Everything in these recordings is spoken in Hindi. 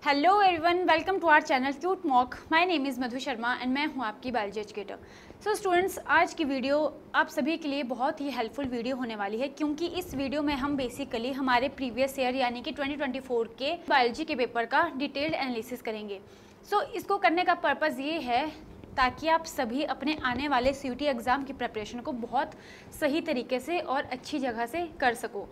Hello everyone, welcome to our channel cute mock. My name is Madhu Sharma and मैं हूं आपकी बायोलॉजी एजुकेटर। सो स्टूडेंट्स, आज की वीडियो आप सभी के लिए बहुत ही हेल्पफुल वीडियो होने वाली है, क्योंकि इस वीडियो में हम बेसिकली हमारे प्रीवियस ईयर यानी कि 2024 के बायोलॉजी के पेपर का डिटेल्ड एनालिसिस करेंगे। सो इसको करने का पर्पज़ ये है ताकि आप सभी अपने आने वाले CUET एग्ज़ाम की प्रिपरेशन को बहुत सही तरीके से और अच्छी जगह से कर सको।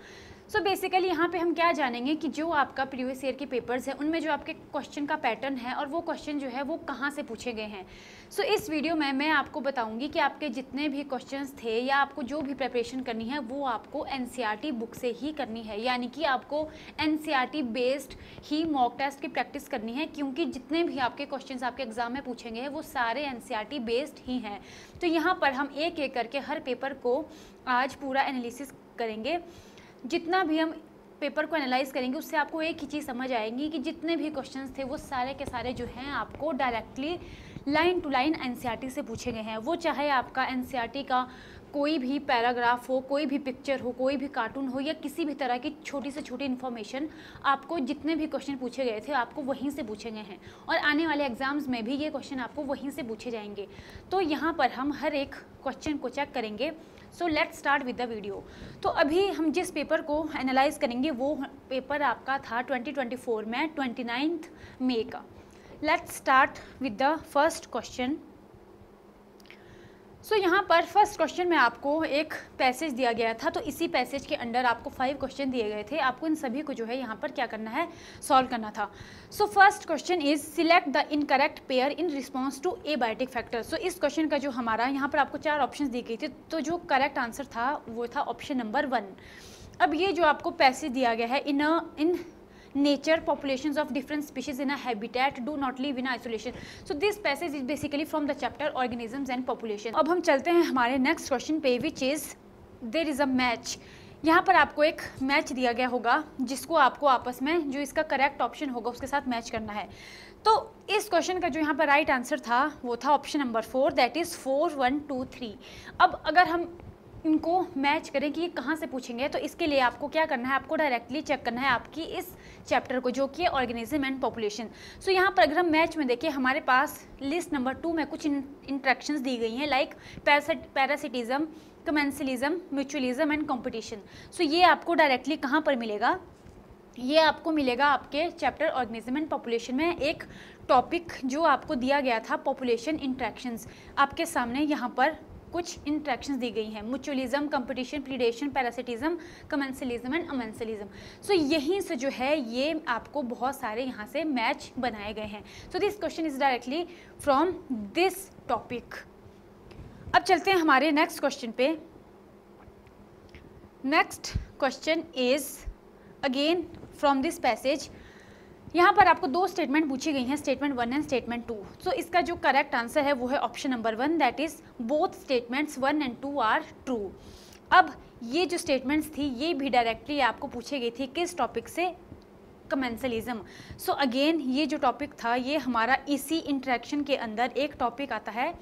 सो बेसिकली यहाँ पे हम क्या जानेंगे कि जो आपका प्रीवियस ईयर के पेपर्स हैं उनमें जो आपके क्वेश्चन का पैटर्न है और वो क्वेश्चन जो है वो कहाँ से पूछे गए हैं। सो इस वीडियो में मैं आपको बताऊंगी कि आपके जितने भी क्वेश्चंस थे या आपको जो भी प्रिपरेशन करनी है वो आपको NCERT बुक से ही करनी है, यानी कि आपको NCERT बेस्ड ही मॉक टेस्ट की प्रैक्टिस करनी है, क्योंकि जितने भी आपके क्वेश्चंस आपके एग्जाम में पूछेंगे हैं वो सारे NCERT बेस्ड ही हैं। तो यहाँ पर हम एक एक करके हर पेपर को आज पूरा एनालिसिस करेंगे। जितना भी हम पेपर को एनालाइज करेंगे उससे आपको एक ही चीज़ समझ आएगी कि जितने भी क्वेश्चंस थे वो सारे के सारे जो हैं आपको directly line to line NCERT से पूछे गए हैं। वो चाहे आपका NCERT का कोई भी पैराग्राफ हो, कोई भी पिक्चर हो, कोई भी कार्टून हो या किसी भी तरह की छोटी से छोटी इन्फॉर्मेशन, आपको जितने भी क्वेश्चन पूछे गए थे आपको वहीं से पूछे गए हैं और आने वाले एग्जाम्स में भी ये क्वेश्चन आपको वहीं से पूछे जाएंगे। तो यहाँ पर हम हर एक क्वेश्चन को चेक करेंगे। So let's start with the video. तो अभी हम जिस पेपर को एनालाइज करेंगे वो पेपर आपका था 2024 में 29 मई का। Let's start with the first question. So यहाँ पर फर्स्ट क्वेश्चन में आपको एक पैसेज दिया गया था, तो इसी पैसेज के अंडर आपको 5 क्वेश्चन दिए गए थे। आपको इन सभी को जो है यहाँ पर क्या करना है, सॉल्व करना था। So first question is select the incorrect pair in response to abiotic factor. So इस क्वेश्चन का जो हमारा यहाँ पर आपको 4 ऑप्शन दी गई थी, तो जो करेक्ट आंसर था वो था ऑप्शन नंबर 1। अब ये जो आपको पैसेज दिया गया है, इन nature populations of different species in a habitat do not live in isolation. So this passage is basically from the chapter organisms and population. अब हम चलते हैं हमारे नेक्स्ट क्वेश्चन पे, which is there is a match. यहाँ पर आपको एक मैच दिया गया होगा जिसको आपको आपस में जो इसका करेक्ट ऑप्शन होगा उसके साथ मैच करना है। तो इस क्वेश्चन का जो यहाँ पर राइट आंसर था वो था ऑप्शन नंबर 4, दैट इज 4 1 2 3। अब अगर हम इनको मैच करें कि ये कहाँ से पूछेंगे, तो इसके लिए आपको क्या करना है, आपको डायरेक्टली चेक करना है आपकी इस चैप्टर को जो कि है ऑर्गेनिज्म एंड पॉपुलेशन। सो यहाँ पर अगर हम मैच में देखें, हमारे पास लिस्ट नंबर 2 में कुछ इंट्रैक्शंस दी गई हैं, like parasitism, commensalism, mutualism and competition. So ये आपको डायरेक्टली कहाँ पर मिलेगा, ये आपको मिलेगा आपके चैप्टर ऑर्गेनिज्म एंड पॉपुलेशन में। एक टॉपिक जो आपको दिया गया था पॉपुलेशन इंट्रैक्शंस, आपके सामने यहाँ पर कुछ इंट्रैक्शंस दी गई हैं, mutualism, competition, predation, parasitism, commensalism and amensalism. So यहीं से जो है ये आपको बहुत सारे यहाँ से मैच बनाए गए हैं। सो this question is directly from this topic. अब चलते हैं हमारे नेक्स्ट क्वेश्चन पे। Next question is again from this passage. यहाँ पर आपको 2 स्टेटमेंट पूछी गई हैं, स्टेटमेंट 1 एंड स्टेटमेंट 2। सो इसका जो करेक्ट आंसर है वो है option number 1, that is both statements 1 and 2 are true. अब ये जो स्टेटमेंट्स थी ये भी डायरेक्टली आपको पूछी गई थी किस टॉपिक से, कमेंसलिज्म। सो अगेन ये जो टॉपिक था ये हमारा इसी इंट्रैक्शन के अंदर एक टॉपिक आता है,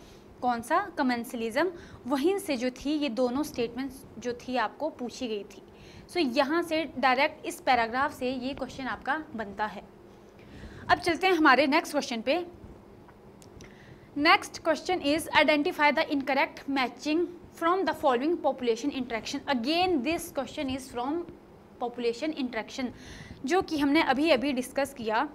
कौन सा, कमेंसलिज्म। वहीं से जो थी ये दोनों स्टेटमेंट्स जो थी आपको पूछी गई थी। सो यहाँ से डायरेक्ट इस पैराग्राफ से ये क्वेश्चन आपका बनता है। अब चलते हैं हमारे नेक्स्ट क्वेश्चन पे। Next question is identify the incorrect matching from the following population interaction. Again this question is from population interaction, जो कि हमने अभी अभी डिस्कस किया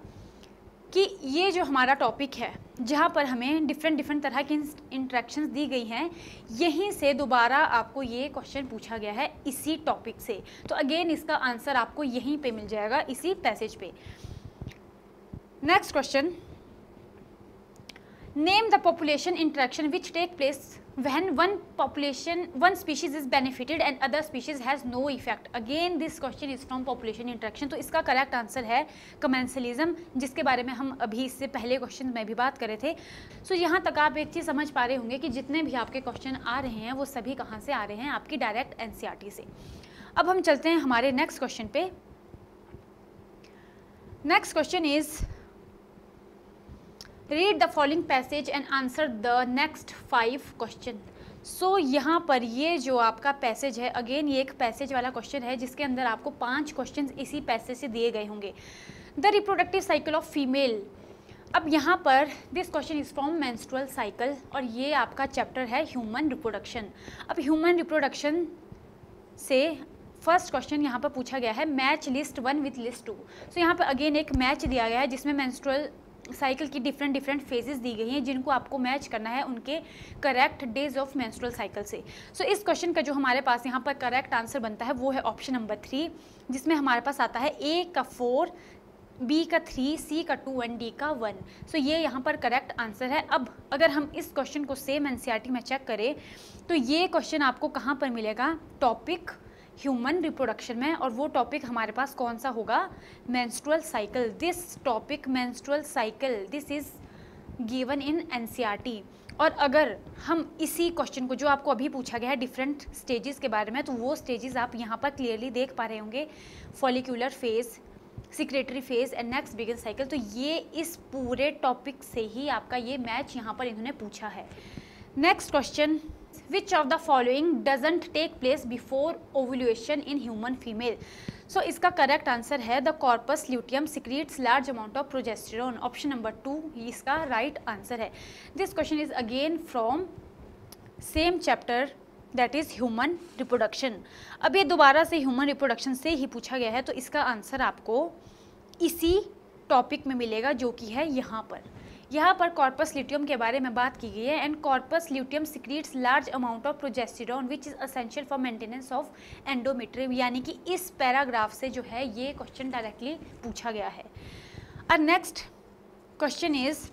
कि ये जो हमारा टॉपिक है जहाँ पर हमें डिफरेंट तरह की इंट्रैक्शंस दी गई हैं, यहीं से दोबारा आपको ये क्वेश्चन पूछा गया है इसी टॉपिक से। तो अगेन इसका आंसर आपको यहीं पे मिल जाएगा, इसी पैसेज पे। Next question, name the population interaction which take place when one species is benefited and other species has no effect. Again this question is from population interaction. तो इसका करेक्ट आंसर है कमेंसलिज्म, जिसके बारे में हम अभी इससे पहले क्वेश्चन में भी बात करे थे। सो यहाँ तक आप एक चीज़ समझ पा रहे होंगे कि जितने भी आपके क्वेश्चन आ रहे हैं वो सभी कहाँ से आ रहे हैं, आपकी डायरेक्ट NCERT से। अब हम चलते हैं हमारे नेक्स्ट क्वेश्चन पे। Next question is read the following passage and answer the next 5 question. So यहाँ पर ये जो आपका पैसेज है, अगेन ये एक पैसेज वाला क्वेश्चन है जिसके अंदर आपको 5 क्वेश्चन इसी पैसेज से दिए गए होंगे। The reproductive cycle of female. अब यहाँ पर this question is from menstrual cycle और ये आपका चैप्टर है ह्यूमन रिप्रोडक्शन। अब ह्यूमन रिप्रोडक्शन से फर्स्ट क्वेश्चन यहाँ पर पूछा गया है मैच लिस्ट 1 विथ लिस्ट 2। सो यहाँ पर अगेन एक मैच दिया गया है जिसमें मेंस्ट्रुअल साइकिल की डिफरेंट फेजेस दी गई हैं जिनको आपको मैच करना है उनके correct days of menstrual cycle से। सो इस क्वेश्चन का जो हमारे पास यहाँ पर करेक्ट आंसर बनता है वो है ऑप्शन नंबर 3, जिसमें हमारे पास आता है ए का 4, बी का 3, सी का 2 एंड डी का 1। सो ये यहाँ पर करेक्ट आंसर है। अब अगर हम इस क्वेश्चन को सेम एनसीईआरटी में चेक करें तो ये क्वेश्चन आपको कहाँ पर मिलेगा, टॉपिक ह्यूमन रिप्रोडक्शन में, और वो टॉपिक हमारे पास कौन सा होगा, menstrual cycle. This topic menstrual cycle this is given in NCERT. और अगर हम इसी क्वेश्चन को जो आपको अभी पूछा गया है डिफरेंट स्टेजेस के बारे में, तो वो स्टेजेस आप यहाँ पर क्लियरली देख पा रहे होंगे, follicular phase, secretary phase and next begin cycle. तो ये इस पूरे टॉपिक से ही आपका ये मैच यहाँ पर इन्होंने पूछा है। Next question, which of the following doesn't take place before ovulation in human female. So इसका करेक्ट आंसर है the corpus luteum secretes large amount of progesterone. Option number 2 इसका राइट आंसर है। This question is again from same chapter that is human reproduction. अब ये दोबारा से ह्यूमन रिप्रोडक्शन से ही पूछा गया है तो इसका आंसर आपको इसी टॉपिक में मिलेगा जो कि है यहाँ पर। यहाँ पर कॉर्पस ल्यूटियम के बारे में बात की गई है and corpus luteum secretes large amount of progesterone which is essential for maintenance of endometrium. यानी कि इस पैराग्राफ से जो है ये क्वेश्चन डायरेक्टली पूछा गया है। और next question is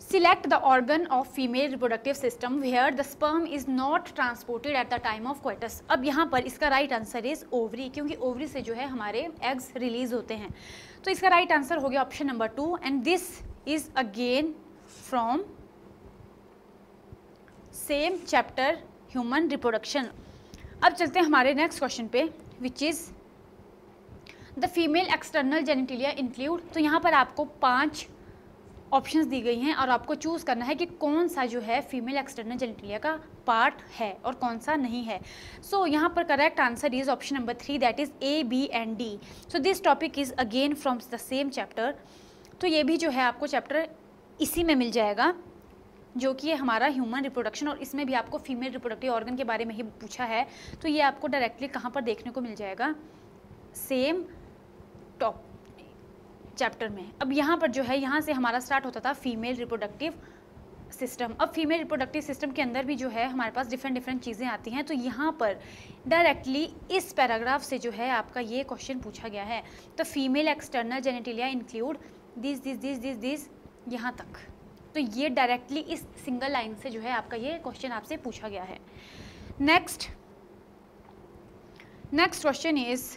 select the organ of female reproductive system where the sperm is not transported at the time of coitus। अब यहाँ पर इसका राइट आंसर इज ओवरी, क्योंकि ओवरी से जो है हमारे एग्स रिलीज होते हैं। तो इसका राइट आंसर हो गया option number 2 and this is again from same chapter human reproduction. अब चलते हैं हमारे नेक्स्ट क्वेश्चन पे which is the female external genitalia include. तो यहाँ पर आपको 5 ऑप्शंस दी गई हैं और आपको चूज़ करना है कि कौन सा जो है फीमेल एक्सटर्नल जेनिटिलिया का पार्ट है और कौन सा नहीं है। सो यहाँ पर correct answer is option number 3 that is A, B and D. So this topic is again from the same chapter. तो ये भी जो है आपको चैप्टर इसी में मिल जाएगा जो कि है हमारा ह्यूमन रिप्रोडक्शन, और इसमें भी आपको फीमेल रिप्रोडक्टिव ऑर्गन के बारे में ही पूछा है। तो ये आपको डायरेक्टली कहाँ पर देखने को मिल जाएगा, सेम टॉप चैप्टर में। अब यहाँ पर जो है यहाँ से हमारा स्टार्ट होता था फीमेल रिप्रोडक्टिव सिस्टम। अब फीमेल रिप्रोडक्टिव सिस्टम के अंदर भी जो है हमारे पास डिफरेंट चीज़ें आती हैं। तो यहाँ पर डायरेक्टली इस पैराग्राफ से जो है आपका ये क्वेश्चन पूछा गया है। तो female external genitalia include this this this this this यहाँ तक। तो ये डायरेक्टली इस सिंगल लाइन से जो है आपका ये क्वेश्चन आपसे पूछा गया है। Next question is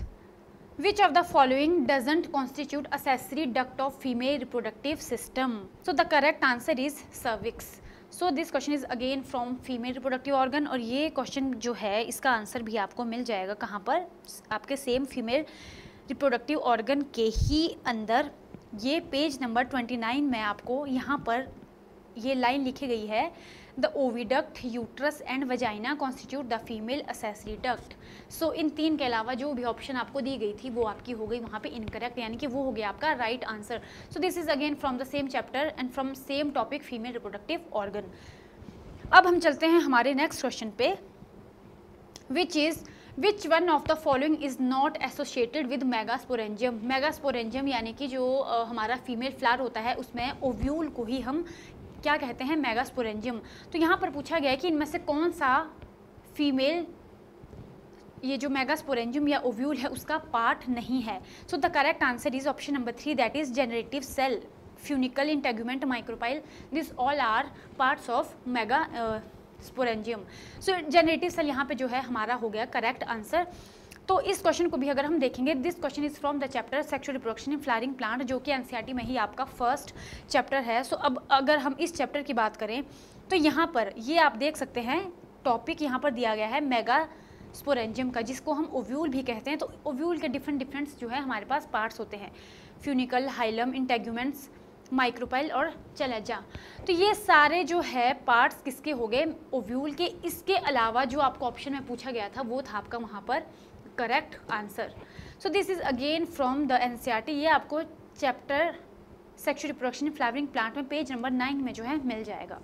Which of the following doesn't constitute accessory duct of female reproductive system? So the correct answer is cervix. So this question is again from female reproductive organ और ये question जो है इसका आंसर भी आपको मिल जाएगा कहाँ पर, आपके सेम फीमेल रिप्रोडक्टिव ऑर्गन के ही अंदर। ये पेज नंबर 29 में आपको यहाँ पर ये लाइन लिखी गई है, the oviduct, uterus and vagina constitute the female accessory duct. So in 3 के अलावा जो भी ऑप्शन आपको दी गई थी वो आपकी हो गई वहाँ पे इनकरेक्ट, यानी कि वो हो गया आपका right answer. So this is again from the same chapter and from same topic female reproductive organ. अब हम चलते हैं हमारे नेक्स्ट क्वेश्चन पे विच one of the following is not associated with megasporangium. Megasporangium यानी कि जो हमारा फीमेल फ्लावर होता है उसमें ओव्यूल को ही हम क्या कहते हैं, मेगास्पोरेंजियम। तो यहाँ पर पूछा गया है कि इनमें से कौन सा फीमेल ये जो मेगास्पोरेंजियम या ओव्यूल है उसका पार्ट नहीं है। So the correct answer is option number 3 that is generative cell, funicle, integument, micropyle, this all are parts of megasporangium. So generative cell यहाँ पे जो है हमारा हो गया करेक्ट आंसर। तो इस क्वेश्चन को भी अगर हम देखेंगे, this question is from the chapter sexual reproduction in flowering plant, जो कि एनसीईआरटी में ही आपका फर्स्ट चैप्टर है। सो अब अगर हम इस चैप्टर की बात करें तो यहाँ पर ये आप देख सकते हैं टॉपिक यहाँ पर दिया गया है मेगास्पोरेंजियम का, जिसको हम ओव्यूल भी कहते हैं। तो ओव्यूल के डिफरेंट जो है हमारे पास पार्ट्स होते हैं, फ्यूनिकल, हाइलम, इंटेगुमेंट्स, माइक्रोपाइल और चलेजा। तो ये सारे जो है पार्ट्स किसके हो गए, ओव्यूल के। इसके अलावा जो आपको ऑप्शन में पूछा गया था वो था आपका वहाँ पर correct answer. So this is again from the NCERT, ये आपको chapter sexual reproduction in flowering plant में पेज नंबर 9 में जो है मिल जाएगा।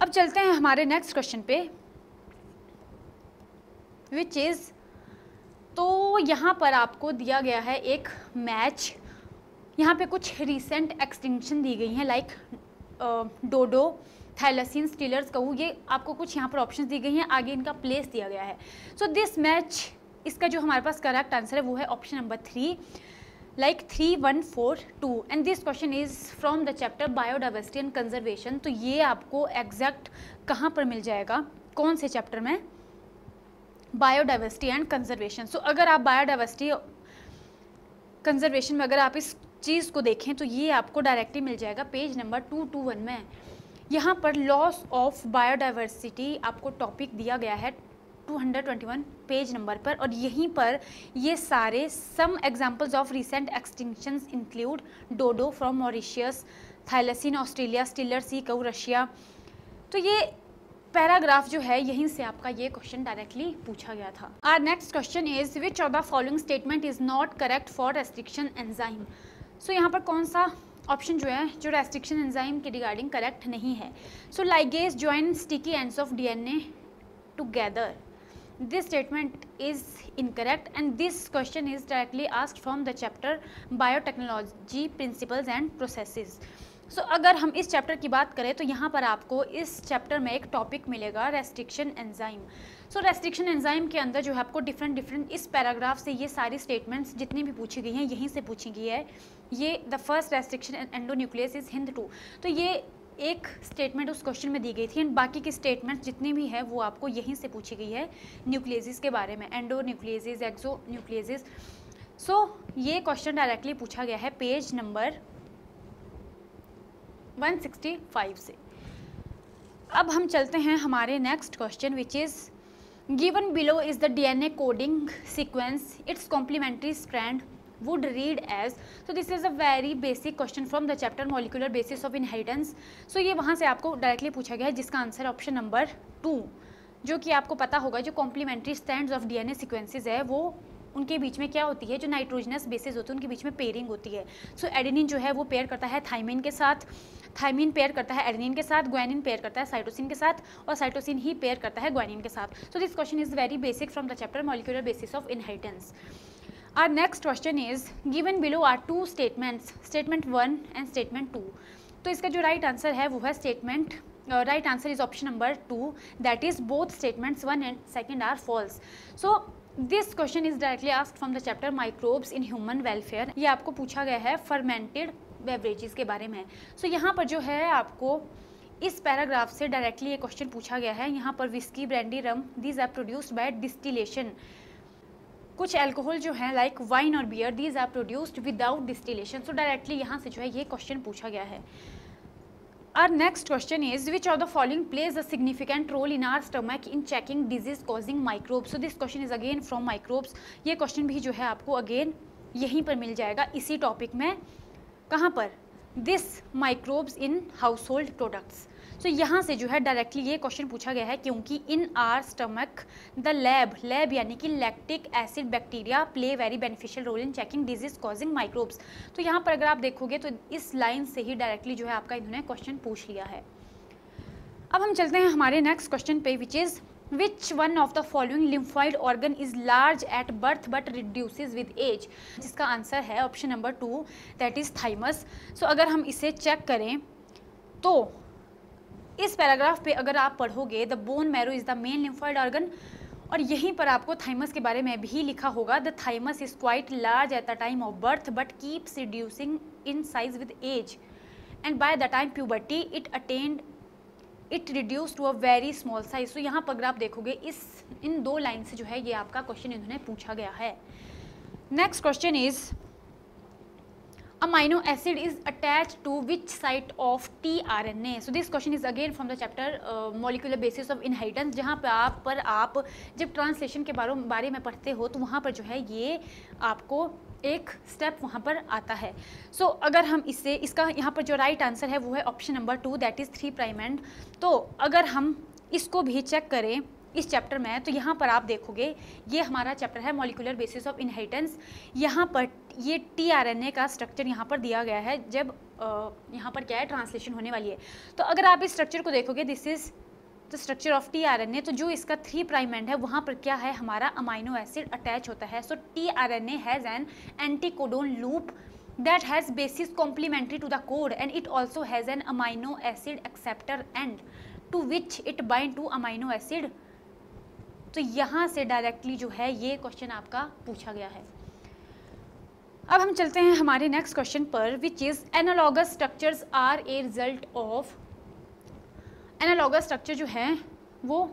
अब चलते हैं हमारे नेक्स्ट क्वेश्चन पे, विच इज़, तो यहाँ पर आपको दिया गया है एक मैच, यहाँ पे कुछ रिसेंट एक्सटिंक्शन दी गई हैं लाइक डोडो, थैलेसीन, स्टीलर्स, कहू, ये आपको कुछ यहाँ पर ऑप्शंस दी गई हैं, आगे इनका प्लेस दिया गया है। सो दिस मैच, इसका जो हमारे पास करेक्ट आंसर है वो है option number 3, like 3142, and this question is from the chapter biodiversity and conservation. तो ये आपको एग्जैक्ट कहाँ पर मिल जाएगा, कौन से चैप्टर में, बायोडाइवर्सिटी एंड कंजर्वेशन। सो अगर आप बायोडाइवर्सिटी कंजर्वेशन में अगर आप इस चीज़ को देखें तो ये आपको डायरेक्टली मिल जाएगा पेज नंबर 221 में। यहाँ पर लॉस ऑफ बायोडाइवर्सिटी आपको टॉपिक दिया गया है 221 पेज नंबर पर, और यहीं पर ये सारे some examples of recent extinctions include dodo from Mauritius, thylacine Australia, Steller sea cow Russia. तो ये पैराग्राफ जो है यहीं से आपका ये क्वेश्चन डायरेक्टली पूछा गया था। Our next question is which of the following statement is not correct for restriction enzyme. So यहाँ पर कौन सा ऑप्शन जो है जो रेस्ट्रिक्शन एंजाइम के रिगार्डिंग करेक्ट नहीं है। So ligase join sticky ends of DNA together, this statement is incorrect and this question is directly asked from the chapter biotechnology principles and processes. So अगर हम इस चैप्टर की बात करें तो यहाँ पर आपको इस चैप्टर में एक टॉपिक मिलेगा रेस्ट्रिक्शन एंजाइम। सो रेस्ट्रिक्शन एंजाइम के अंदर जो है आपको डिफरेंट इस पैराग्राफ से ये सारी स्टेटमेंट्स जितनी भी पूछी गई हैं यहीं से पूछी गई है। ये the first restriction endonuclease is HindII, तो ये एक स्टेटमेंट उस क्वेश्चन में दी गई थी एंड बाकी की स्टेटमेंट जितनी भी है वो आपको यहीं से पूछी गई है न्यूक्लियसिस के बारे में, एंडोन्यूक्लियसिस, एक्सोन्यूक्लियसिस। सो ये क्वेश्चन डायरेक्टली पूछा गया है पेज नंबर 165 से। अब हम चलते हैं हमारे next question which is given below is the DNA coding sequence, its complementary strand would read as, so this is a very basic question from the chapter molecular basis of inheritance। so ये वहाँ से आपको डायरेक्टली पूछा गया है जिसका आंसर ऑप्शन नंबर 2, जो कि आपको पता होगा जो complementary strands of DNA sequences है वो उनके बीच में क्या होती है, जो नाइट्रोजनस बेसिस होते हैं उनके बीच में पेयरिंग होती है। सो एडेनिन जो है वो पेयर करता है थाइमिन के साथ, थाइमिन पेयर करता है एडेनिन के साथ, ग्वानिन पेयर करता है साइटोसिन के साथ, और साइटोसिन ही पेयर करता है ग्वानिन के साथ। सो this question is very basic from the chapter molecular basis of inheritance. Our next question is given below are two statements, statement 1 and statement 2। तो इसका जो राइट आंसर है वो है statement, right answer is option number 2, that is both statements 1 and 2 are false. So this question is directly asked from the chapter microbes in human welfare. ये आपको पूछा गया है फर्मेंटेड बेवरेजेस के बारे में। सो यहाँ पर जो है आपको इस पैराग्राफ से डायरेक्टली ये क्वेश्चन पूछा गया है। यहाँ पर whisky, brandy, rum, these are produced by distillation. कुछ एल्कोहल जो है लाइक वाइन और beer, these are produced without distillation. So directly यहाँ से जो है ये क्वेश्चन पूछा गया है। Our next question is which of the following plays a significant role in our stomach in checking disease causing microbes. So this question is again from microbes. ये क्वेश्चन भी जो है आपको अगेन यहीं पर मिल जाएगा इसी टॉपिक में। कहाँ पर, this microbes in household products. So यहाँ से जो है डायरेक्टली ये क्वेश्चन पूछा गया है क्योंकि in our stomach the LAB यानी कि lactic acid bacteria play very beneficial role in checking disease causing microbes. तो यहाँ पर अगर आप देखोगे तो इस लाइन से ही डायरेक्टली जो है आपका इन्होंने क्वेश्चन पूछ लिया है। अब हम चलते हैं हमारे नेक्स्ट क्वेश्चन पे which is which one of the following lymphoid organ is large at birth but reduces with age, जिसका आंसर है option number 2, that is thymus. So अगर हम इसे चेक करें तो इस पैराग्राफ पे अगर आप पढ़ोगे the bone marrow is the main lymphoid organ, और यहीं पर आपको थाइमस के बारे में भी लिखा होगा the thymus is quite large at the time of birth but keeps reducing in size with age and by the time puberty it reduce to a very small size. तो यहाँ पर अगर आप देखोगे इन 2 लाइन से जो है ये आपका क्वेश्चन इन्होंने पूछा गया है। Next question is amino acid is attached to which site of tRNA। so this question is again from the chapter molecular basis of inheritance, जहाँ पर आप जब ट्रांसलेशन के बारे में पढ़ते हो तो वहाँ पर जो है ये आपको एक स्टेप वहाँ पर आता है। सो अगर हम इसका यहाँ पर जो राइट आंसर है वो है option number 2, that is 3' and. तो अगर हम इसको भी चेक करें इस चैप्टर में, तो यहाँ पर आप देखोगे ये हमारा चैप्टर है मॉलिक्यूलर बेसिस ऑफ इनहेरिटेंस। यहाँ पर ये tRNA का स्ट्रक्चर यहाँ पर दिया गया है, जब यहाँ पर क्या है ट्रांसलेशन होने वाली है। तो अगर आप इस स्ट्रक्चर को देखोगे, this is the structure of tRNA, तो जो इसका 3 प्राइम एंड है वहाँ पर क्या है हमारा अमाइनो एसिड अटैच होता है। सो tRNA has an anticodon loop that has bases complementary to the code and it also has an amino acid acceptor end to which it bind to amino acid। तो यहाँ से डायरेक्टली जो है ये क्वेश्चन आपका पूछा गया है। अब हम चलते हैं हमारे नेक्स्ट क्वेश्चन पर, which is analogous structures are a result of. Analogous structure जो है वो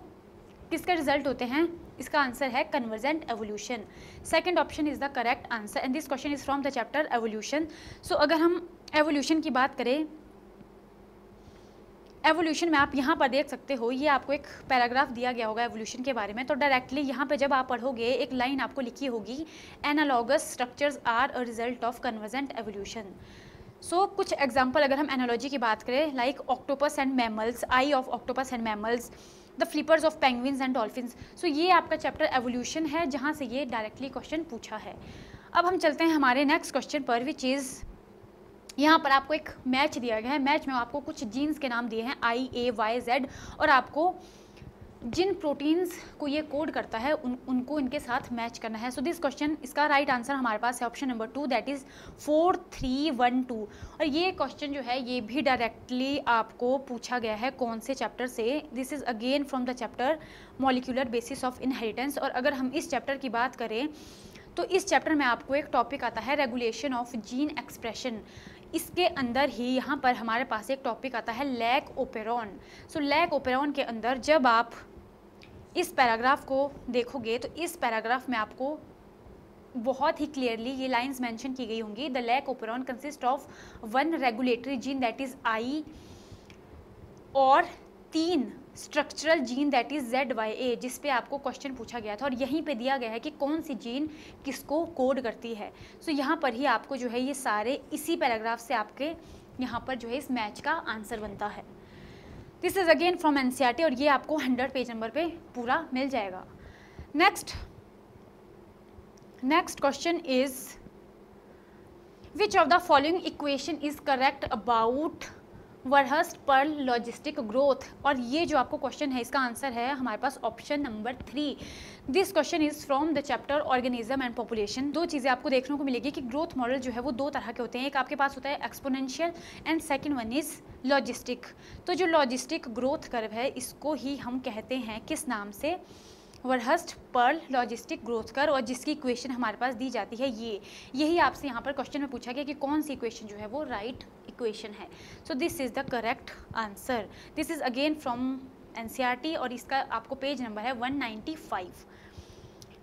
किसका रिजल्ट होते हैं? इसका आंसर है convergent evolution. Second option is the correct answer and this question is from the chapter evolution. So अगर हम एवोल्यूशन की बात करें, एवोल्यूशन में आप यहाँ पर देख सकते हो, ये आपको एक पैराग्राफ दिया गया होगा एवोल्यूशन के बारे में। तो डायरेक्टली यहाँ पे जब आप पढ़ोगे एक लाइन आपको लिखी होगी, analogous structures are a result of convergent evolution. So कुछ एग्जाम्पल अगर हम एनालॉजी की बात करें, like octopus and mammals, eye of octopus and mammals, the flippers of penguins and dolphins. So ये आपका चैप्टर एवोल्यूशन है, जहाँ से ये डायरेक्टली क्वेश्चन पूछा है। अब हम चलते हैं हमारे नेक्स्ट क्वेश्चन पर, विच इज़ यहाँ पर आपको एक मैच दिया गया है। मैच में आपको कुछ जीन्स के नाम दिए हैं IAYZ, और आपको जिन प्रोटीन्स को ये कोड करता है उनको इनके साथ मैच करना है। सो दिस क्वेश्चन, इसका राइट आंसर हमारे पास है ऑप्शन नंबर 2, दैट इज़ 4312। और ये क्वेश्चन जो है ये भी डायरेक्टली आपको पूछा गया है कौन से चैप्टर से? This is again from the chapter molecular basis of inheritance. और अगर हम इस चैप्टर की बात करें तो इस चैप्टर में आपको एक टॉपिक आता है रेगुलेशन ऑफ जीन एक्सप्रेशन। इसके अंदर ही यहाँ पर हमारे पास एक टॉपिक आता है lac operon. So lac operon के अंदर जब आप इस पैराग्राफ को देखोगे तो इस पैराग्राफ में आपको बहुत ही क्लियरली ये लाइंस मेंशन की गई होंगी। The lac operon consist of 1 regulatory gene that is I और 3 structural gene that is ZYA, जिस पे आपको क्वेश्चन पूछा गया था और यहीं पे दिया गया है कि कौन सी जीन किसको कोड करती है। सो यहाँ पर ही आपको जो है ये सारे इसी पैराग्राफ से आपके यहाँ पर जो है इस मैच का आंसर बनता है। This is again from NCERT और ये आपको 100 पेज नंबर पे पूरा मिल जाएगा। Next question is which of the following equation is correct about Verhulst Pearl logistic growth. और ये जो आपको क्वेश्चन है इसका आंसर है हमारे पास option number 3। This question is from the chapter organism and population. 2 चीज़ें आपको देखने को मिलेगी कि ग्रोथ मॉडल जो है वो 2 तरह के होते हैं। एक आपके पास होता है exponential and second one is logistic. तो जो लॉजिस्टिक ग्रोथ कर्व है इसको ही हम कहते हैं किस नाम से? वर्हर्स्ट-पर्ल लॉजिस्टिक ग्रोथ कर्व। और जिसकी इक्वेशन हमारे पास दी जाती है यही आपसे यहाँ पर क्वेश्चन में पूछा गया कि कौन सी इक्वेशन जो है वो राइट इक्वेशन है। So this is the correct answer. This is again from NCERT और इसका आपको पेज नंबर है 195।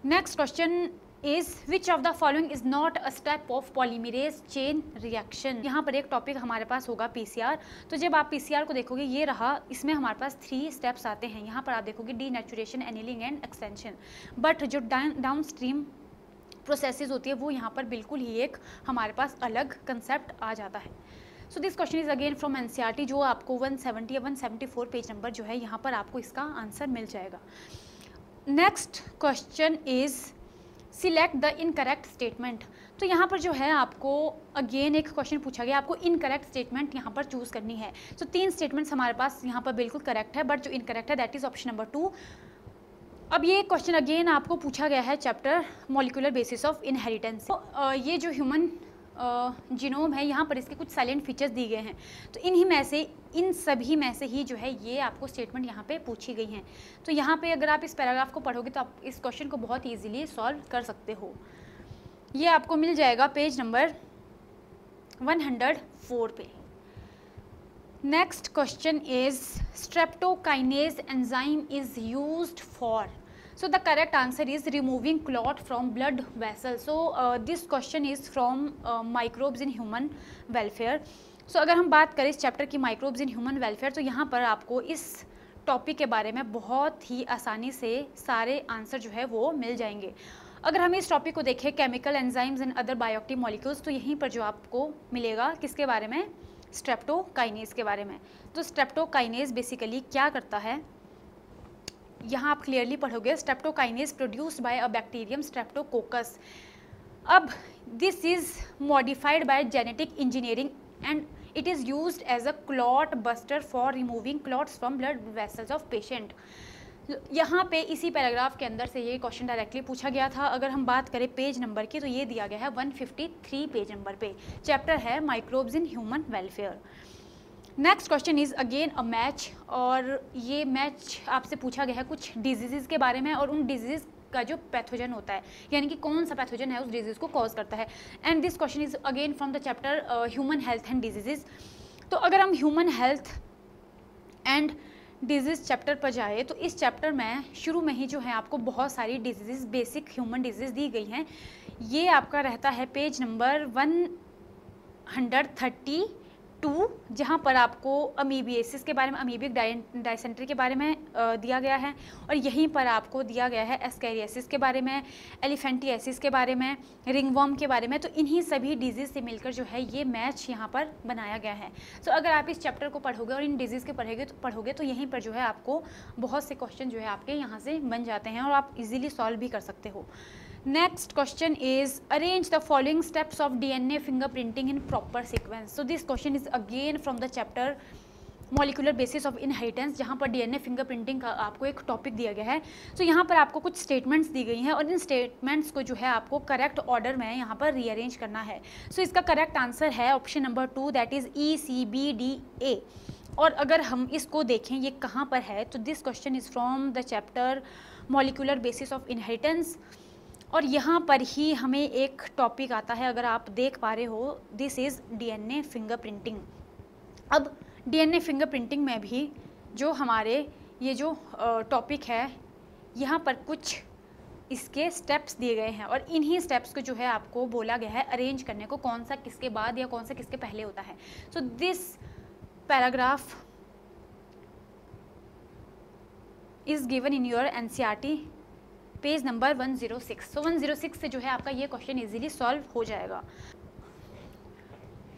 Next question is which of the following is not a step of polymerase chain reaction. यहाँ पर एक टॉपिक हमारे पास होगा PCR। तो जब आप PCR को देखोगे ये रहा, इसमें हमारे पास 3 स्टेप्स आते हैं। यहाँ पर आप देखोगे denaturation, annealing and extension. But जो डाउन स्ट्रीम प्रोसेसेस होती है वो यहाँ पर बिल्कुल ही एक हमारे पास अलग कंसेप्ट आ जाता है। So this question is again from NCERT, जो आपको 170 या 174 पेज नंबर जो है यहाँ पर आपको इसका आंसर मिल जाएगा। Next question is select the incorrect statement. तो यहाँ पर जो है आपको अगेन एक क्वेश्चन पूछा गया, आपको इनकरेक्ट स्टेटमेंट यहाँ पर चूज़ करनी है। तो 3 स्टेटमेंट्स हमारे पास यहाँ पर बिल्कुल करेक्ट है, बट जो इनकरेक्ट है दैट इज ऑप्शन नंबर 2। अब ये क्वेश्चन अगेन आपको पूछा गया है chapter molecular basis of inheritance. तो ये जो ह्यूमन जीनोम है यहाँ पर इसके कुछ साइलेंट फीचर्स दिए गए हैं। तो इन सभी में से ही जो है ये आपको स्टेटमेंट यहाँ पे पूछी गई हैं। तो यहाँ पे अगर आप इस पैराग्राफ को पढ़ोगे तो आप इस क्वेश्चन को बहुत ईजिली सॉल्व कर सकते हो। ये आपको मिल जाएगा पेज नंबर 104 पे। Next question is streptokinase enzyme is used for. So the correct answer is removing clot from blood vessels. So this question is from microbes in human welfare. So अगर हम बात करें इस चैप्टर की microbes in human welfare, तो यहाँ पर आपको इस टॉपिक के बारे में बहुत ही आसानी से सारे आंसर जो है वो मिल जाएंगे। अगर हम इस टॉपिक को देखें chemical enzymes and other bioactive molecules, तो यहीं पर जो आपको मिलेगा किसके बारे में? स्ट्रेप्टोकाइनेज के बारे में। तो स्ट्रेप्टोकाइनेज बेसिकली क्या करता है? यहाँ आप क्लियरली पढ़ोगे streptokinase produced by a bacterium streptococcus. अब this is modified by genetic engineering and it is used as a clot buster for removing clots from blood vessels of patient. यहाँ पे इसी पैराग्राफ के अंदर से ये क्वेश्चन डायरेक्टली पूछा गया था। अगर हम बात करें पेज नंबर की तो ये दिया गया है 153 पेज नंबर पे। चैप्टर है microbes in human welfare. Next question is again a match, और ये मैच आपसे पूछा गया है कुछ डिजीज़ के बारे में और उन डिजीज़ का जो पैथोजन होता है, यानी कि कौन सा पैथोजन है उस डिजीज़ को कॉज करता है। And this question is again from the chapter human health and disease. तो अगर हम human health and disease chapter पर जाए तो इस चैप्टर में शुरू में ही जो है आपको बहुत सारी डिजीज़, बेसिक ह्यूमन डिजीज़ दी गई हैं। ये आपका रहता है पेज नंबर 132, जहाँ पर आपको अमीबियासिस के बारे में, अमीबिक डायसेंट्री के बारे में दिया गया है, और यहीं पर आपको दिया गया है एस्कैरियासिस के बारे में, एलिफेंटियासिस के बारे में, रिंगवर्म के बारे में। तो इन्हीं सभी डिजीज़ से मिलकर जो है ये मैच यहाँ पर बनाया गया है। सो अगर आप इस चैप्टर को पढ़ोगे और इन डिजीज़ के पढ़ोगे तो यहीं पर जो है आपको बहुत से क्वेश्चन जो है आपके यहाँ से बन जाते हैं और आप इजीली सॉल्व भी कर सकते हो। Next question is arrange the following steps of DNA fingerprinting in proper sequence. So this question is again from the chapter molecular basis of inheritance, जहाँ पर DNA fingerprinting का आपको एक टॉपिक दिया गया है। So यहाँ पर आपको कुछ स्टेटमेंट्स दी गई हैं और इन स्टेटमेंट्स को जो है आपको करेक्ट ऑर्डर में यहाँ पर रीअरेंज करना है। So इसका करेक्ट आंसर है option number 2, that is ECBDA। और अगर हम इसको देखें ये कहाँ पर है, तो this question is from the chapter molecular basis of inheritance, और यहाँ पर ही हमें एक टॉपिक आता है, अगर आप देख पा रहे हो, दिस इज़ DNA फिंगरप्रिंटिंग। अब DNA फिंगरप्रिंटिंग में भी जो हमारे ये जो टॉपिक है, यहाँ पर कुछ इसके स्टेप्स दिए गए हैं और इन्हीं स्टेप्स को जो है आपको बोला गया है अरेंज करने को, कौन सा किसके बाद या कौन सा किसके पहले होता है। So this paragraph is given in your NCERT page number 106। सो 106 से जो है आपका ये क्वेश्चन इजीली सॉल्व हो जाएगा।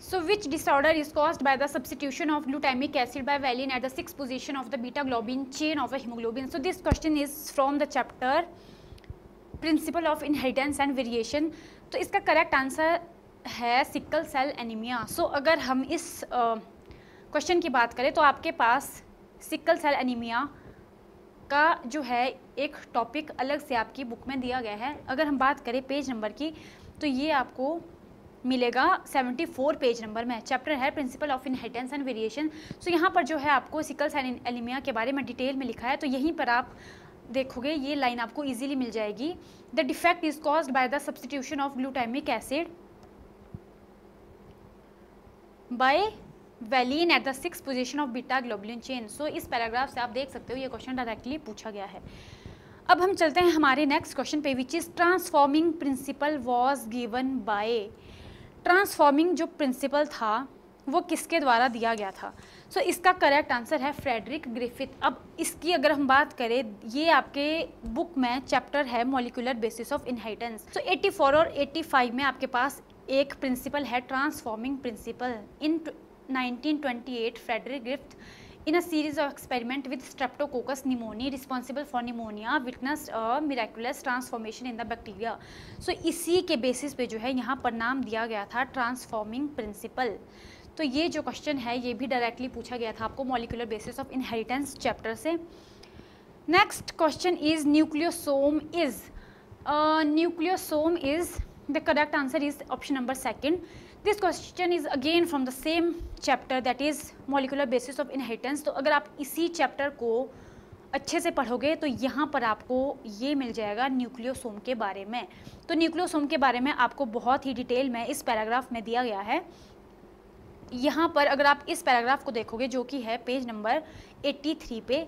So which disorder is caused by the substitution of glutamic acid by valine at the 6th position of the beta globin chain of the haemoglobin. So this question is from the chapter principle of inheritance and variation. तो इसका करेक्ट आंसर है सिकल सेल एनीमिया। सो अगर हम इस क्वेश्चन की बात करें तो आपके पास सिकल सेल एनीमिया का जो है एक टॉपिक अलग से आपकी बुक में दिया गया है। अगर हम बात करें पेज नंबर की तो ये आपको मिलेगा 74 पेज नंबर में। चैप्टर है principle of inheritance and variation. So यहाँ पर जो है आपको सिकल सेल एनीमिया के बारे में डिटेल में लिखा है, तो यहीं पर आप देखोगे ये लाइन आपको इजीली मिल जाएगी। The defect is caused by the substitution of glutamic acid by valine at the 6th position of beta globulin chain. So इस पैराग्राफ से आप देख सकते हो ये क्वेश्चन डायरेक्टली पूछा गया है। अब हम चलते हैं हमारे नेक्स्ट क्वेश्चन पे, which is transforming principle was given by. Transforming जो प्रिंसिपल था वो किसके द्वारा दिया गया था? सो इसका करेक्ट आंसर है फ्रेडरिक ग्रिफिथ। अब इसकी अगर हम बात करें, ये आपके बुक में चैप्टर है मॉलिक्यूलर बेसिस ऑफ इनहेरिटेंस। सो 84 और 85 में आपके पास एक प्रिंसिपल है transforming principle. In 1928 Frederick Griffith in a series of experiment with Streptococcus pneumoniae responsible for pneumonia witnessed a miraculous transformation in the bacteria। So इसी के बेसिस पे जो है यहाँ पर नाम दिया गया था ट्रांसफॉर्मिंग प्रिंसिपल। तो ये जो क्वेश्चन है ये भी डायरेक्टली पूछा गया था आपको molecular basis of inheritance chapter से। Next question is nucleosome is. Nucleosome is the correct answer is option number 2। This question is again from the same chapter that is molecular basis of inheritance. तो अगर आप इसी चैप्टर को अच्छे से पढ़ोगे तो यहाँ पर आपको ये मिल जाएगा न्यूक्लियोसोम के बारे में। तो न्यूक्लियोसोम के बारे में आपको बहुत ही डिटेल में इस पैराग्राफ में दिया गया है। यहाँ पर अगर आप इस पैराग्राफ को देखोगे जो कि है पेज नंबर 83 पे,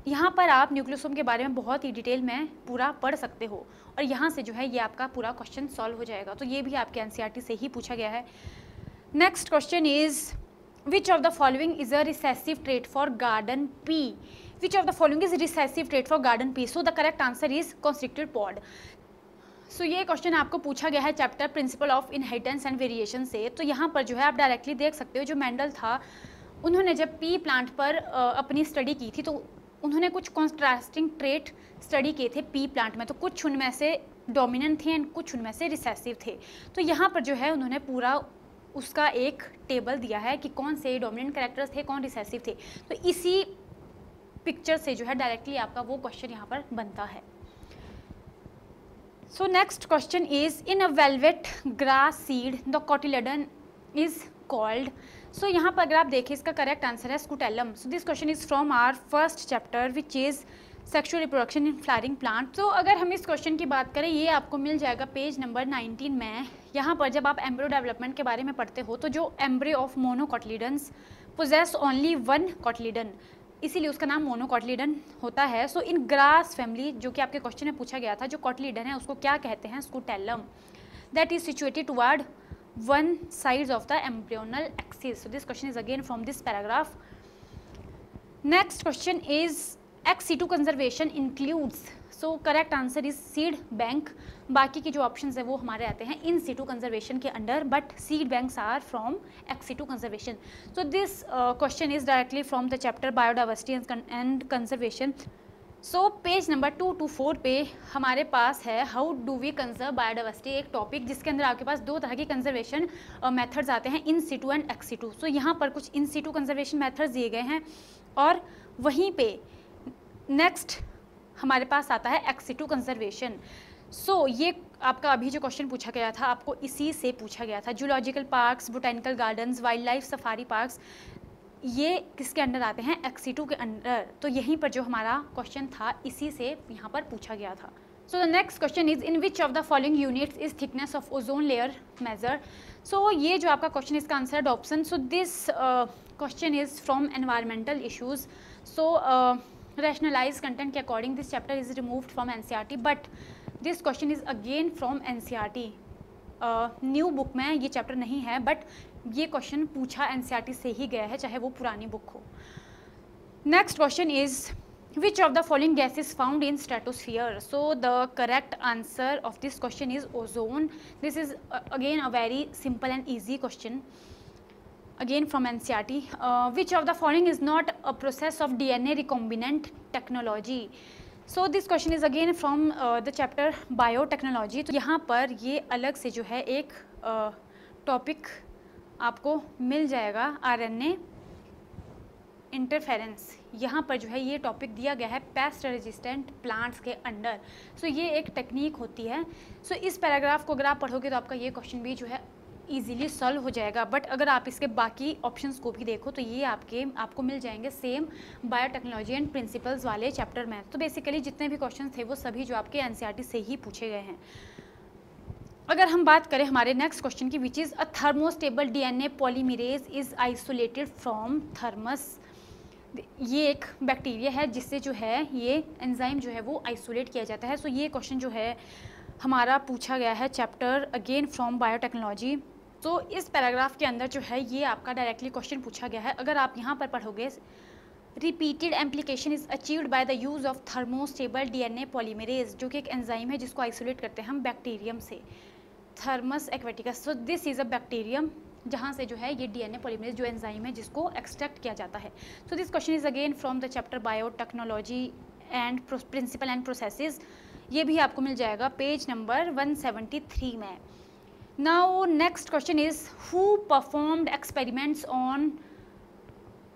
यहाँ पर आप न्यूक्लियोसोम के बारे में बहुत ही डिटेल में पूरा पढ़ सकते हो और यहाँ से जो है ये आपका पूरा क्वेश्चन सॉल्व हो जाएगा। तो ये भी आपके एनसीईआरटी से ही पूछा गया है। Next question is which of the following is a recessive trait for garden pea. Which of the following is recessive trait for garden pea. So the correct answer is constricted pod. So ये क्वेश्चन आपको पूछा गया है chapter principle of inheritance and variation से। तो यहाँ पर जो है आप डायरेक्टली देख सकते हो, जो मेंडल था उन्होंने जब पी प्लांट पर अपनी स्टडी की थी तो उन्होंने कुछ कॉन्ट्रास्टिंग ट्रेट स्टडी किए थे पी प्लांट में, तो कुछ उनमें से डोमिनेंट थे एंड कुछ उनमें से रिसेसिव थे। तो यहाँ पर जो है उन्होंने पूरा उसका एक टेबल दिया है कि कौन से डोमिनेंट कैरेक्टर्स थे, कौन रिसेसिव थे। तो इसी पिक्चर से जो है डायरेक्टली आपका वो क्वेश्चन यहाँ पर बनता है। So next question is in a velvet grass seed the cotyledon is called. So यहाँ पर अगर आप देखें इसका करेक्ट आंसर है scutellum. So this question is from our first chapter which is sexual reproduction in flowering plant. तो अगर हम इस क्वेश्चन की बात करें, ये आपको मिल जाएगा पेज नंबर 19 में। यहाँ पर जब आप एम्ब्रियो डेवलपमेंट के बारे में पढ़ते हो तो जो embryo of monocotyledons possess only one cotyledon, इसीलिए उसका नाम मोनोकोटिलिडन होता है। सो इन ग्रास फैमिली, जो कि आपके क्वेश्चन में पूछा गया था, जो कोटिलिडन है उसको क्या कहते हैं? Scutellum. That is situated toward one sides of the embryonal axis. So this question is again from this paragraph. Next question is ex situ conservation includes, so correct answer is seed bank. बाकी के जो options है वो हमारे आते हैं in situ conservation के under, but seed banks are from ex situ conservation. So this question is directly from the chapter biodiversity and conservation. So page number 2 to 4 पे हमारे पास है how do we conserve biodiversity, एक टॉपिक जिसके अंदर आपके पास दो तरह के कंजर्वेशन मेथड्स आते हैं, इन सिटू एंड एक्स सिटू। सो यहाँ पर कुछ इन सिटू कंजर्वेशन मेथड्स दिए गए हैं और वहीं पे नेक्स्ट हमारे पास आता है एक्स सिटू कंजर्वेशन। सो ये आपका अभी जो क्वेश्चन पूछा गया था आपको इसी से पूछा गया था। Zoological parks, botanical gardens, wild life safari parks, ये किसके अंडर आते हैं? एक्स सिटू के अंडर। तो यहीं पर जो हमारा क्वेश्चन था इसी से यहाँ पर पूछा गया था। So the next question is in which of the following units is thickness of ozone layer measure. So ये जो आपका क्वेश्चन इसका आंसर है option. So this question is from environmental issues. So rationalise content के according this chapter is removed from NCERT, but this question is again from NCERT. New book में ये चैप्टर नहीं है, बट ये क्वेश्चन पूछा एनसीईआरटी से ही गया है, चाहे वो पुरानी बुक हो। Next question is which of the following gas is found in stratosphere. So the correct answer of this question is ozone. This is again a very simple and easy question again from NCERT. Which of the following is not a process of DNA recombinant technology? So this question is again from the chapter biotechnology. तो यहाँ पर ये अलग से जो है एक टॉपिक आपको मिल जाएगा, RNA इंटरफेरेंस। यहाँ पर जो है ये टॉपिक दिया गया है पेस्ट रेजिस्टेंट प्लांट्स के अंडर। सो ये एक टेक्निक होती है। सो इस पैराग्राफ को अगर आप पढ़ोगे तो आपका ये क्वेश्चन भी जो है इजीली सॉल्व हो जाएगा, बट अगर आप इसके बाकी ऑप्शंस को भी देखो तो ये आपको मिल जाएंगे सेम बायोटेक्नोलॉजी एंड प्रिंसिपल्स वाले चैप्टर में। तो बेसिकली जितने भी क्वेश्चंस थे वो सभी जो आपके एनसीईआरटी से ही पूछे गए हैं। अगर हम बात करें हमारे नेक्स्ट क्वेश्चन की, which is a thermostable DNA polymerase is isolated from thermos. ये एक बैक्टीरिया है जिससे जो है ये एंजाइम जो है वो आइसोलेट किया जाता है। सो ये क्वेश्चन जो है हमारा पूछा गया है चैप्टर अगेन फ्रॉम बायोटेक्नोलॉजी। तो इस पैराग्राफ के अंदर जो है ये आपका डायरेक्टली क्वेश्चन पूछा गया है। अगर आप यहाँ पर पढ़ोगे, repeated एम्प्लीकेशन is achieved by the use of thermostable DNA polymerase, जो कि एक एंजाइम है जिसको आइसोलेट करते हैं हम बैक्टीरियम से, Thermus aquaticus. So this is a bacterium जहाँ से जो है ये डीएनए पॉलीमरेज जो एंजाइम है जिसको एक्सट्रैक्ट किया जाता है। So this question is again from the chapter biotechnology and principle and processes. ये भी आपको मिल जाएगा पेज नंबर 173 में। Now next question is who performed experiments on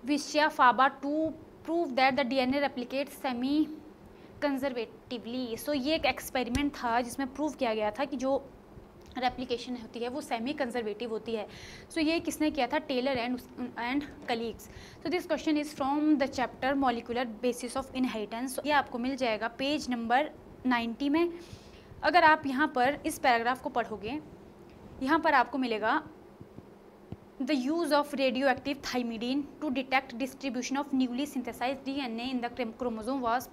Vicia faba to prove that the DNA replicate semi conservatively. So ये एक एक्सपेरिमेंट था जिसमें प्रूव किया गया था कि जो रेप्लिकेशन होती है वो सेमी कंजर्वेटिव होती है। सो ये किसने किया था? Taylor and colleagues. So this question is from the chapter molecular basis of inheritance. ये आपको मिल जाएगा पेज नंबर 90 में। अगर आप यहाँ पर इस पैराग्राफ को पढ़ोगे, यहाँ पर आपको मिलेगा the use of radio active thymidine to detect distribution of newly synthesised DNA in the chromosome was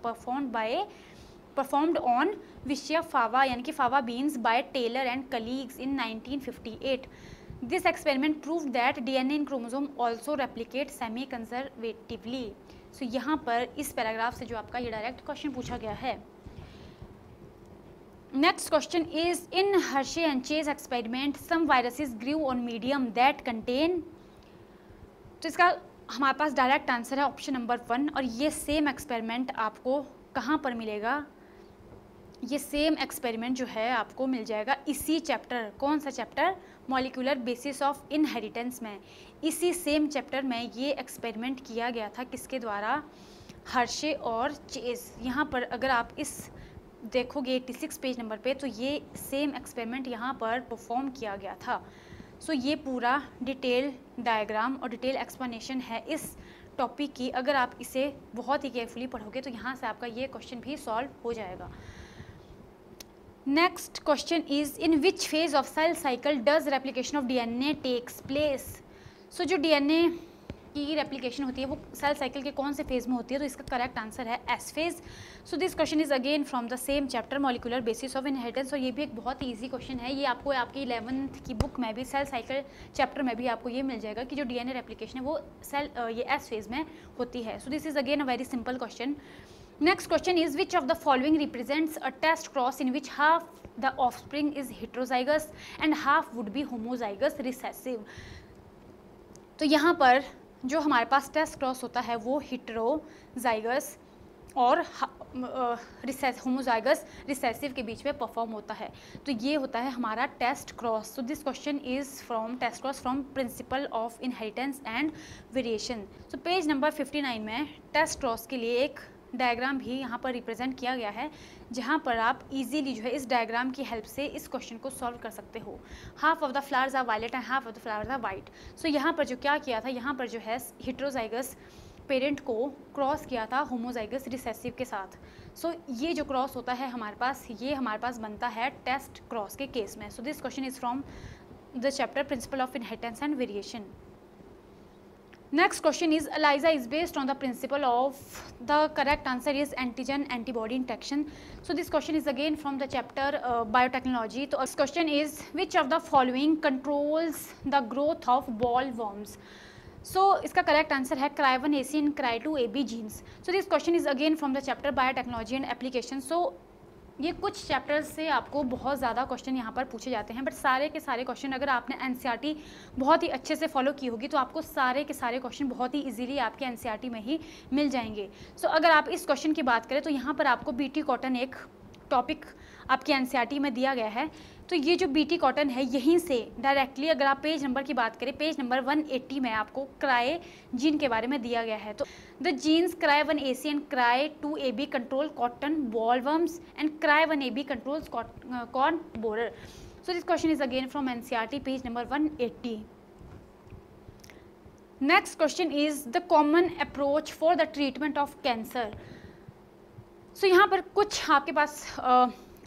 performed on Vicia faba यानी कि faba beans by Taylor and colleagues in 1958। This experiment proved that DNA in chromosome also replicate semi conservatively. So यहाँ पर इस पैराग्राफ से जो आपका ये डायरेक्ट क्वेश्चन पूछा गया है। Next question is in Hershey and Chase experiment some viruses grew on medium that contain। तो इसका हमारे पास डायरेक्ट आंसर है ऑप्शन नंबर 1। और ये सेम एक्सपेरिमेंट आपको कहाँ पर मिलेगा? ये सेम एक्सपेरिमेंट जो है आपको मिल जाएगा इसी चैप्टर, कौन सा chapter? Molecular basis of inheritance में। इसी सेम चैप्टर में ये एक्सपेरिमेंट किया गया था, किसके द्वारा? हर्शे और चेज। यहाँ पर अगर आप इस देखोगे 86 पेज नंबर पे, तो ये सेम एक्सपेरिमेंट यहाँ पर परफॉर्म किया गया था। सो ये पूरा डिटेल डायग्राम और डिटेल एक्सप्लेनेशन है इस टॉपिक की। अगर आप इसे बहुत ही केयरफुली पढ़ोगे तो यहाँ से आपका ये क्वेश्चन भी सॉल्व हो जाएगा। Next question is in which phase of cell cycle does replication of DNA takes place? So जो डीएनए की रेप्लिकेशन होती है वो सेल साइकिल के कौन से फेज में होती है? तो इसका करेक्ट आंसर है S phase. So this question is again from the same chapter molecular basis of inheritance. और ये भी एक बहुत ही ईजी क्वेश्चन है, ये आपको आपकी 11th की बुक में भी सेल साइकिल चैप्टर में भी आपको ये मिल जाएगा कि जो डीएनए रेप्लिकेशन है वो ये एस फेज में होती है। So this is again a very simple question. Next question is which of the following represents a test cross in which half the offspring is heterozygous and half would be homozygous recessive? तो यहाँ पर जो हमारे पास टेस्ट क्रॉस होता है वो हेटेरोजाइगस और होमोजाइगस रिसेसिव के बीच में परफॉर्म होता है। तो ये होता है हमारा test cross. So this question is from test cross from principle of inheritance and variation. So page number 59 में टेस्ट क्रॉस के लिए एक डायग्राम भी यहाँ पर रिप्रेजेंट किया गया है, जहाँ पर आप इजीली जो है इस डायग्राम की हेल्प से इस क्वेश्चन को सॉल्व कर सकते हो। Half of the flowers are violet and half of the flowers are white. So यहाँ पर जो क्या किया था, यहाँ पर जो है हेटेरोजाइगस पेरेंट को क्रॉस किया था होमोजाइगस रिसेसिव के साथ। सो ये जो क्रॉस होता है हमारे पास, ये हमारे पास बनता है टेस्ट क्रॉस के केस में। सो this question is from the chapter principle of inheritance and variation. Next question is ELISA is based on the principle of, the correct answer is antigen antibody interaction. So this question is again from the chapter biotechnology. So this question is which of the following controls the growth of bollworms? So इसका correct answer है cry1ac and cry2ab genes. So this question is again from the chapter biotechnology and application. So ये कुछ चैप्टर्स से आपको बहुत ज़्यादा क्वेश्चन यहाँ पर पूछे जाते हैं, बट सारे के सारे क्वेश्चन अगर आपने एनसीईआरटी बहुत ही अच्छे से फॉलो की होगी तो आपको सारे के सारे क्वेश्चन बहुत ही इजीली आपके एनसीईआरटी में ही मिल जाएंगे। सो अगर आप इस क्वेश्चन की बात करें तो यहाँ पर आपको बीटी कॉटन एक टॉपिक आपके एनसीईआरटी में दिया गया है। तो ये जो बीटी कॉटन है यहीं से डायरेक्टली अगर आप पेज नंबर की बात करें, पेज नंबर 180 में आपको क्राई जीन के बारे में दिया गया है। तो the genes cry1ac and cry2ab control cotton bollworms and cry1ab controls corn borer. So this question is again from NCERT page number 180। Next question is the common approach for the treatment of cancer. So यहाँ पर कुछ आपके पास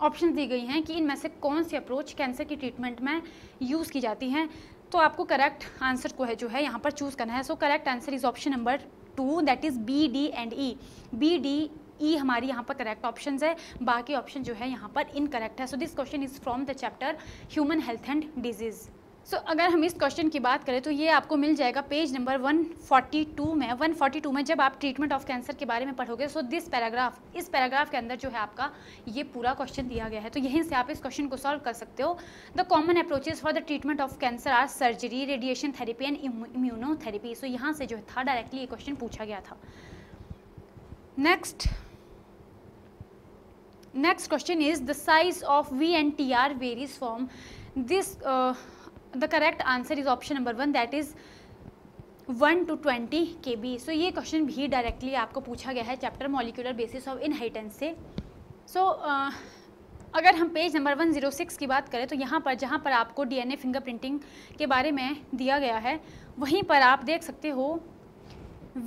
ऑप्शन दी गई हैं कि इनमें से कौन सी अप्रोच कैंसर की ट्रीटमेंट में यूज़ की जाती हैं। तो आपको करेक्ट आंसर को है जो है यहाँ पर चूज़ करना है। So correct answer is option number 2, that is B, D and E. B, D, E हमारी यहाँ पर करेक्ट ऑप्शंस है, बाकी ऑप्शन जो है यहाँ पर इनकरेक्ट है। So this question is from the chapter human health and disease. So अगर हम इस क्वेश्चन की बात करें तो ये आपको मिल जाएगा पेज नंबर 142 में। 142 में जब आप ट्रीटमेंट ऑफ कैंसर के बारे में पढ़ोगे, सो दिस पैराग्राफ, इस पैराग्राफ के अंदर जो है आपका ये पूरा क्वेश्चन दिया गया है। तो यहीं से आप इस क्वेश्चन को सॉल्व कर सकते हो। The common approaches for the treatment of cancer are surgery, radiation therapy and immunotherapy. So यहाँ से जो था डायरेक्टली ये क्वेश्चन पूछा गया था। Next question is the size of VNTR varies from this. The correct answer is option number 1, that is 1 to 20 kb। सो ये क्वेश्चन भी डायरेक्टली आपको पूछा गया है chapter molecular basis of inheritance से। सो अगर हम पेज नंबर 106 की बात करें तो यहाँ पर जहाँ पर आपको DNA फिंगरप्रिंटिंग के बारे में दिया गया है वहीं पर आप देख सकते हो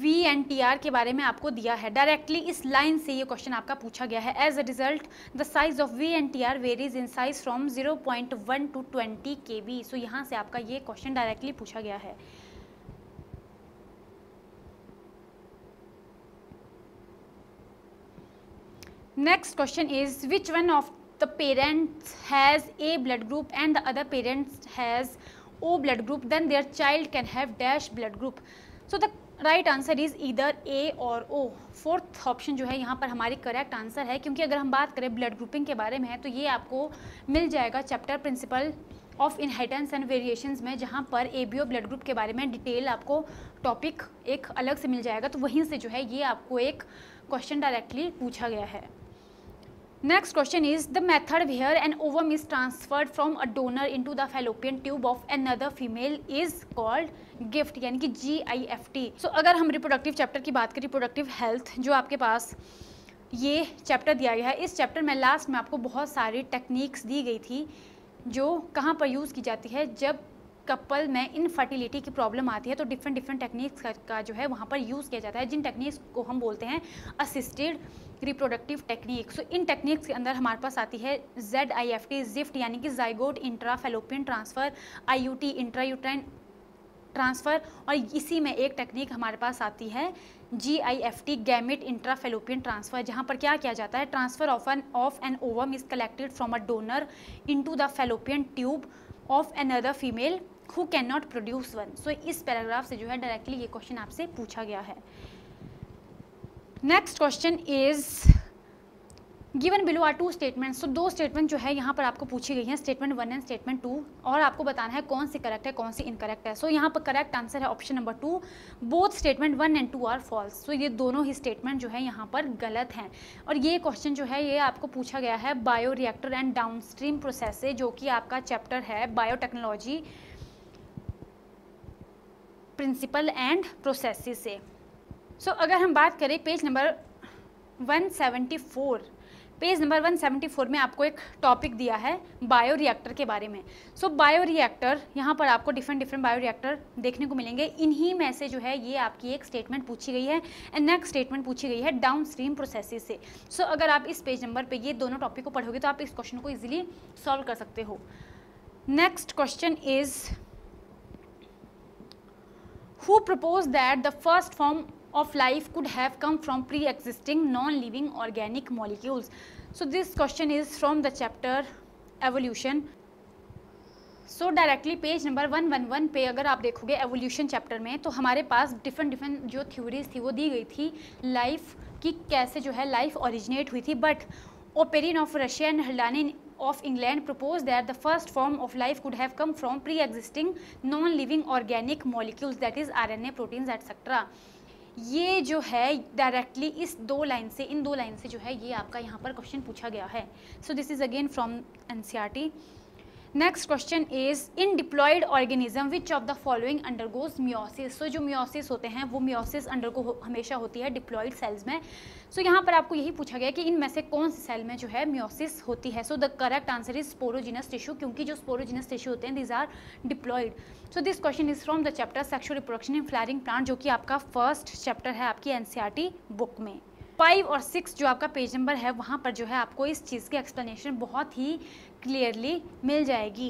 VNTR के बारे में आपको दिया है। डायरेक्टली इस लाइन से ये क्वेश्चन आपका पूछा गया है। As a result the size of VNTR varies in size from 0.1 to 20 kb। सो यहाँ से आपका ये क्वेश्चन डायरेक्टली पूछा गया है। Next question is which one of the parents has A blood group and the other parents has O blood group, then their child can have dash blood group। So the right answer is either A or O. Fourth option जो है यहाँ पर हमारी करेक्ट आंसर है, क्योंकि अगर हम बात करें ब्लड ग्रुपिंग के बारे में है तो ये आपको मिल जाएगा chapter principle of inheritance and variations में, जहाँ पर एबीओ ब्लड ग्रुप के बारे में डिटेल आपको टॉपिक एक अलग से मिल जाएगा, तो वहीं से जो है ये आपको एक क्वेश्चन डायरेक्टली पूछा गया है। Next question is the method where an ovum is transferred from a donor into the fallopian tube of another female is called GIFT, यानी कि GIFT। सो अगर हम रिप्रोडक्टिव चैप्टर की बात करें, रिप्रोडक्टिव हेल्थ, जो आपके पास ये चैप्टर दिया गया है, इस चैप्टर में लास्ट में आपको बहुत सारी टेक्निक्स दी गई थी जो कहाँ पर यूज़ की जाती है जब कपल में इनफर्टिलिटी की प्रॉब्लम आती है, तो डिफरेंट टेक्निक्स का जो है वहाँ पर यूज़ किया जाता है, जिन टेक्निक्स को हम बोलते हैं असिस्टेड रिप्रोडक्टिव टेक्निक। सो इन टेक्निक्स के अंदर हमारे पास आती है ZIFT जिफ्ट, यानी कि zygote intra Fallopian transfer, IUT intra uterine transfer, और इसी में एक टेक्निक हमारे पास आती है GIFT gamete intra Fallopian transfer, जहाँ पर क्या किया जाता है, transfer of an ovum is collected from a donor into the fallopian tube of another female who can not produce one. So इस पैराग्राफ से जो है डायरेक्टली ये क्वेश्चन आपसे पूछा गया है। Next question is given below are 2 statements. तो 2 स्टेटमेंट जो है यहाँ पर आपको पूछी गई हैं, स्टेटमेंट 1 एंड स्टेटमेंट 2, और आपको बताना है कौन सी करेक्ट है कौन सी इनकरेक्ट है। सो यहाँ पर करेक्ट आंसर है option number 2, both statement 1 and 2 are false. So ये दोनों ही स्टेटमेंट जो है यहाँ पर गलत हैं, और ये क्वेश्चन जो है ये आपको पूछा गया है bio reactor and downstream process से, जो कि आपका चैप्टर है बायोटेक्नोलॉजी प्रिंसिपल एंड प्रोसेसेस से। सो अगर हम बात करें पेज नंबर 174, पेज नंबर 174 में आपको एक टॉपिक दिया है बायो रिएक्टर के बारे में। सो बायो रिएक्टर, यहाँ पर आपको डिफरेंट बायो रिएक्टर देखने को मिलेंगे, इन्हीं में से जो है ये आपकी एक स्टेटमेंट पूछी गई है एंड नेक्स्ट स्टेटमेंट पूछी गई है डाउनस्ट्रीम प्रोसेसेस से। सो अगर आप इस पेज नंबर पे ये दोनों टॉपिक को पढ़ोगे तो आप इस क्वेश्चन को इजीली सॉल्व कर सकते हो। Next question is who proposed that the first form of life could have come from pre-existing non-living organic molecules? So this question is from the chapter evolution. So directly page number 111 पे अगर आप देखोगे एवोल्यूशन चैप्टर में, तो हमारे पास डिफरेंट जो थ्योरीज थी वो दी गई थी लाइफ की, कैसे जो है लाइफ ओरिजिनेट हुई थी। But Oparin of Russia and Haldane of England proposed that the first form of life could have come from pre-existing non-living organic molecules, that is RNA, proteins etc. ये जो है डायरेक्टली इस इन दो लाइन से जो है ये आपका यहाँ पर क्वेश्चन पूछा गया है। So this is again from NCERT। Next question is in diploid organism which of the following undergoes meiosis. So जो मियोसिस होते हैं वो मियोसिस अंडरगो हमेशा होती है डिप्लॉयड सेल्स में। सो यहाँ पर आपको यही पूछा गया कि इनमें से कौन सी सेल में जो है मियोसिस होती है। So the correct answer is sporogenous tissue, क्योंकि जो स्पोरोजिनस टिश्यू होते हैं these are diploid. So this question is from the chapter sexual reproduction in flowering plant, जो कि आपका फर्स्ट चैप्टर है आपकी NCERT बुक में। 5 और 6 जो आपका पेज नंबर है वहाँ पर जो है आपको इस चीज़ की एक्सप्लेनेशन बहुत ही क्लियरली मिल जाएगी,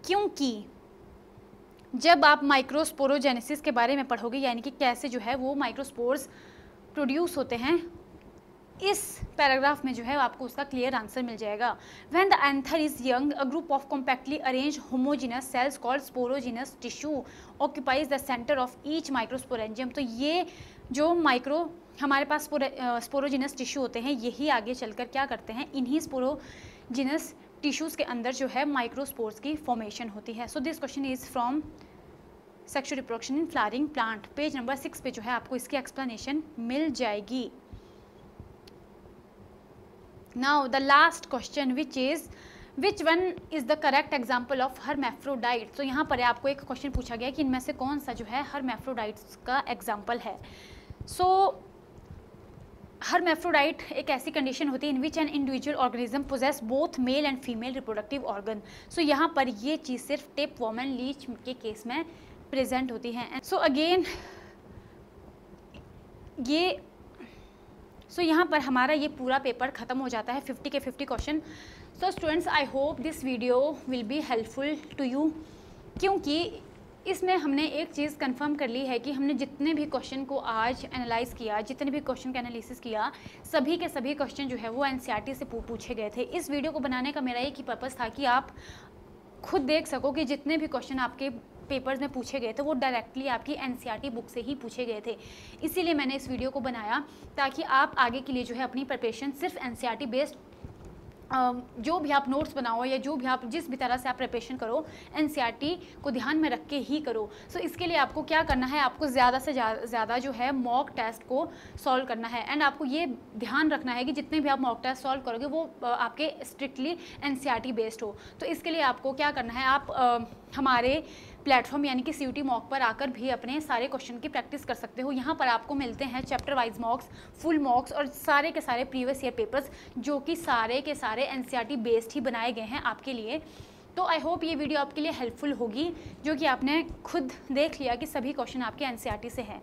क्योंकि जब आप माइक्रोस्पोरोजेनेसिस के बारे में पढ़ोगे, यानी कि कैसे जो है वो माइक्रोस्पोर्स प्रोड्यूस होते हैं, इस पैराग्राफ में जो है आपको उसका क्लियर आंसर मिल जाएगा। When the anther is young a group of compactly arrange homogeneous cells called sporogenous tissue occupies the centre of each microsporangium. तो ये जो हमारे पास स्पोरोजिनस टिश्यू होते हैं, यही आगे चलकर क्या करते हैं, इन्हीं स्पोरोजिनस टिश्यूज़ के अंदर जो है माइक्रोस्पोर्स की फॉर्मेशन होती है। So this question is from sexual reproduction in flowering plant, page number 6 पे जो है आपको इसकी एक्सप्लेनेशन मिल जाएगी। Now the last question which one is the correct example of hermaphrodite. तो यहाँ पर आपको एक क्वेश्चन पूछा गया कि इनमें से कौन सा जो है हर्मैफ्रोडाइट्स का एग्जाम्पल है। सो हर्मैफ्रोडाइट एक ऐसी कंडीशन होती है in which an individual organism possesses both male and female reproductive organ. So यहाँ पर ये चीज़ सिर्फ टेप वॉर्मन लीच के केस में प्रेजेंट होती है। सो अगेन यहाँ पर हमारा ये पूरा पेपर ख़त्म हो जाता है, 50 के 50 question. So students, I hope this video will be helpful to you, क्योंकि इसमें हमने एक चीज़ कंफर्म कर ली है कि हमने जितने भी क्वेश्चन को आज एनालाइज किया, जितने भी क्वेश्चन का एनालिसिस किया, सभी के सभी क्वेश्चन जो है वो NCERT से पूछे गए थे। इस वीडियो को बनाने का मेरा एक ही पर्पज़ था कि आप खुद देख सको कि जितने भी क्वेश्चन आपके पेपर्स में पूछे गए थे वो डायरेक्टली आपकी NCERT बुक से ही पूछे गए थे। इसीलिए मैंने इस वीडियो को बनाया ताकि आप आगे के लिए जो है अपनी प्रिपरेशन सिर्फ NCERT बेस्ड जो भी आप नोट्स बनाओ या जो भी आप जिस भी तरह से आप प्रिपरेशन करो, एनसीईआरटी को ध्यान में रख के ही करो। सो इसके लिए आपको क्या करना है, आपको ज़्यादा से ज़्यादा जो है मॉक टेस्ट को सॉल्व करना है। एंड आपको ये ध्यान रखना है कि जितने भी आप मॉक टेस्ट सॉल्व करोगे वो आपके स्ट्रिक्टली एनसीईआरटी बेस्ड हो। तो इसके लिए आपको क्या करना है, आप हमारे प्लेटफॉर्म यानी कि सीयूटी मॉक पर आकर भी अपने सारे क्वेश्चन की प्रैक्टिस कर सकते हो। यहाँ पर आपको मिलते हैं चैप्टर वाइज मॉक्स, फुल मॉक्स और सारे के सारे प्रीवियस ईयर पेपर्स, जो कि सारे के सारे एनसीईआरटी बेस्ड ही बनाए गए हैं आपके लिए। तो आई होप ये वीडियो आपके लिए हेल्पफुल होगी, जो कि आपने खुद देख लिया कि सभी क्वेश्चन आपके एनसीईआरटी से हैं।